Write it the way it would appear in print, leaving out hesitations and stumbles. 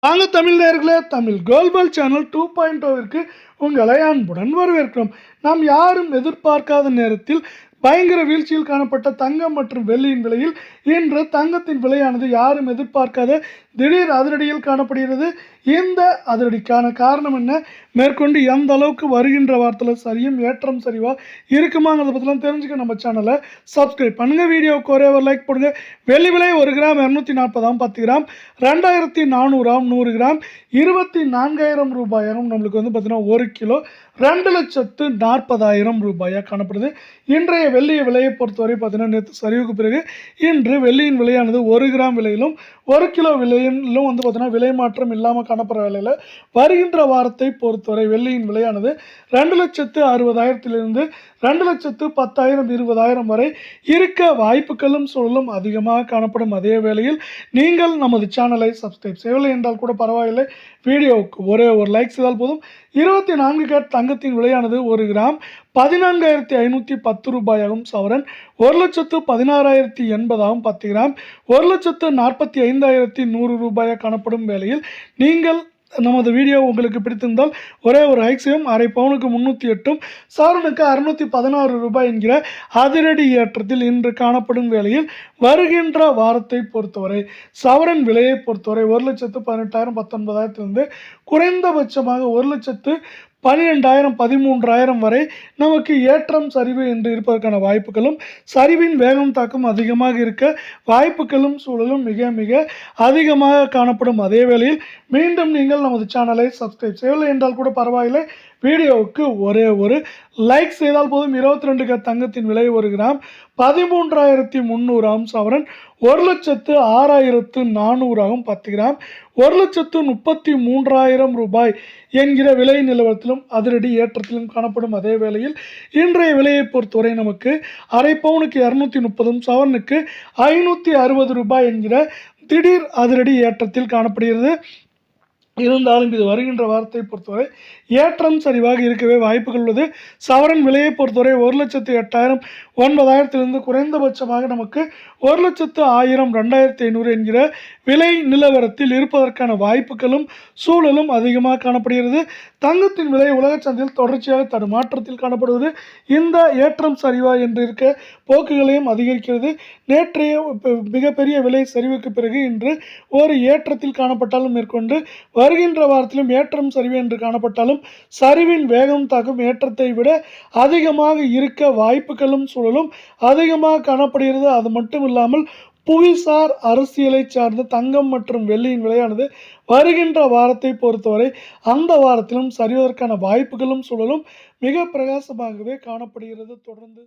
வாங்க தமிழ் நேயர்களே, Tamil global channel 2.0விற்கு உங்களை அன்புடன் வரவேற்கிறோம். நாம் யாரும் எதிர்பார்க்காத நேரத்தில் பயங்கர வீழ்ச்சியில் காணப்பட்ட தங்கம் மற்றும் வெள்ளியின் விலையில் இன்று தங்கத்தின் விலையானது யாரும் எதிர்பார்க்காத திடீர் அதிரடியில் காணப்படுகிறது. இந்த அதிரடிக்கான காரணம் என்ன, மேற்கொண்டு எந்த அளவுக்கு வருகின்ற வாரத்தில் சரியும் ஏற்றம் சரிவா இருக்குமாங்கிறத பற்றிலாம் தெரிஞ்சுக்க நம்ம சேனலை சப்ஸ்கிரைப் பண்ணுங்கள். வீடியோவுக்கு ஒரே ஒரு லைக் போடுங்க. வெள்ளி விலை 1 கிராம் 240 10 கிராம் 2400 100 கிராம் 24,000 ரூபாயாகவும் நம்மளுக்கு வந்து பார்த்தீங்கன்னா 1 கிலோ 2,40,000 ரூபாயாக காணப்படுது. இன்றைய வெள்ளிய விலையை பொறுத்தவரை பார்த்தீங்கன்னா நேற்று சரிவுக்கு பிறகு இன்று வெள்ளியின் விலையானது 1 கிராம் விலையிலும் 1 கிலோ விலையிலும் வந்து பார்த்தீங்கன்னா விலை மாற்றம் இல்லாமல் காணப்படுற வேலையில் வருகின்ற வாரத்தை பொறுத்தவரை வெள்ளியின் விலையானது 2,60,000 2,10,000 20,000 வரை இருக்க வாய்ப்புகளும் சூழலும் அதிகமாக காணப்படும். அதே வேளையில் நீங்கள் நமது சேனலை சப்ஸ்கிரைப் செய்யவில்லை என்றால் கூட பரவாயில்லை, வீடியோவுக்கு ஒரே ஒரு லைக் செய்தால் போதும். 24 கேரட் தங்கத்தின் விலையானது 1 கிராம் 14,510 ரூபாயாகவும், சவரன் 1,16,080 10 கிராம் 1,45,100 ரூபாயாக காணப்படும் வேளையில் நீங்கள் நமது வீடியோ உங்களுக்கு பிடித்திருந்தால் ஒரே ஒரு ஹைக் செய்யும். அரை பவுனுக்கு 308 சவரனுக்கு 616 ரூபாய் என்கிற அதிரடி ஏற்றத்தில் இன்று காணப்படும் வேளையில் வருகின்ற வாரத்தை பொறுத்தவரை சவரன் விலையை பொறுத்தவரை 1,18,000 19,000 குறைந்தபட்சமாக 1,12,000 13,000 வரை நமக்கு ஏற்றம் சரிவு என்று இருப்பதற்கான வாய்ப்புகளும் சரிவின் வேகம் தாக்கம் அதிகமாக இருக்க வாய்ப்புகளும் சூழலும் மிக மிக அதிகமாக காணப்படும். அதே வேளையில் மீண்டும் நீங்கள் நமது சேனலை சப்ஸ்கிரைப் செய்யவில்லை என்றால் கூட பரவாயில்லை, வீடியோவுக்கு ஒரே ஒரு லைக் செய்தால் போதும். 22 கேரட் தங்கத்தின் விலை 1 கிராம் 13,300 சவரன் 1,06,400 10 கிராம் 1,33,000 ரூபாய் என்கிற விலை நிலவரத்திலும் அதிரடி ஏற்றத்திலும் காணப்படும். அதே வேளையில் இன்றைய விலையை பொறுத்தவரை நமக்கு அரை பவுனுக்கு 230 சவரனுக்கு 560 ரூபாய் என்கிற திடீர் அதிரடி ஏற்றத்தில் காணப்படுகிறது. இருந்தாலும் இது வருகின்ற வாரத்தை பொறுத்தவரை ஏற்றம் சரிவாக இருக்கவே வாய்ப்புகள் உள்ளது. சவரன் விலையை பொறுத்தவரை 1,08,000 9,000 குறைந்தபட்சமாக நமக்கு 1,10,000 2,500 என்கிற விலை நிலவரத்தில் இருப்பதற்கான வாய்ப்புகளும் சூழலும் அதிகமாக காணப்படுகிறது. தங்கத்தின் விலை உலக சந்தையில் தொடர்ச்சியாக தடுமாற்றத்தில் காணப்படுவது இந்த ஏற்றம் சரிவா என்று இருக்க போக்குகளையும் அதிகரிக்கிறது. நேற்றைய மிகப்பெரிய விலை சரிவுக்கு பிறகு இன்று ஒரு ஏற்றத்தில் காணப்பட்டாலும் மேற்கொண்டு வருகின்ற வாரத்திலும் ஏற்றம் சரிவு என்று காணப்பட்டாலும் சரிவின் வேகம் தாக்கும் ஏற்றத்தை விட அதிகமாக இருக்க வாய்ப்புகளும் சூழலும் அதிகமாக காணப்படுகிறது. அது மட்டும் இல்லாமல் புவிசார் அரசியலை சார்ந்த தங்கம் மற்றும் வெள்ளியின் விலையானது வருகின்ற வாரத்தை பொறுத்தவரை அந்த வாரத்திலும் சரிவதற்கான வாய்ப்புகளும் சூழலும் மிக பிரகாசமாகவே காணப்படுகிறது. தொடர்ந்து